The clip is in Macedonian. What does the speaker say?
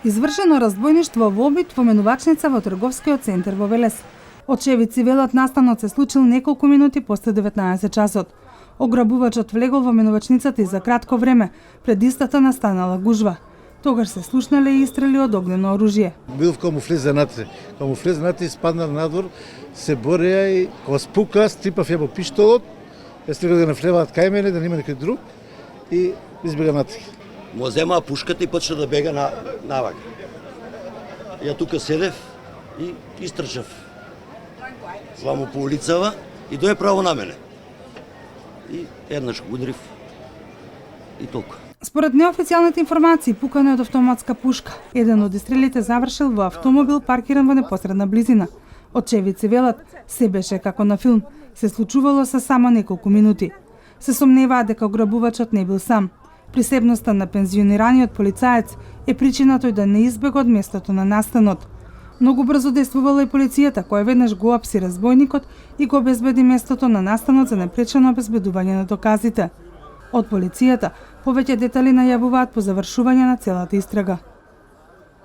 Извршено разбойништво во обид во менувачница во трговскиот центар во Велес. Очевидци велат настанот се случил неколку минути после 19 часот. Ограбувачот влегол во менувачницата и за кратко време, пред истата настанала гужва. Тогаш се слушнале и истрели од огнено оружје. Бил кога му влезе натре, спаднал надвор, се борија и кога спука, стрипав ја во пиштолот, ја стигна да не влеваат кај мене, да нема некој друг и избега натре. Му земаа пушката и почна да бега навак. Ја тука седев и истрчав. Ваму по улицава и дое право на мене. И еднаш го удрив и толку. Според неофицијалните информации, пукано од автоматска пушка. Еден од истрелите завршил во автомобил паркиран во непосредна близина. Очевидци велат, се беше како на филм. Се случувало со само неколку минути. Се сомневаат дека ограбувачот не бил сам. Присебноста на пензионираниот полицаец е причина тој да не избега од местото на настанот. Многу брзо действувала и полицијата, која веднаш го апси разбойникот и го обезбеди местото на настанот за непречено обезбедување на доказите. Од полицијата повеќе детали најавуваат по завршување на целата истрага.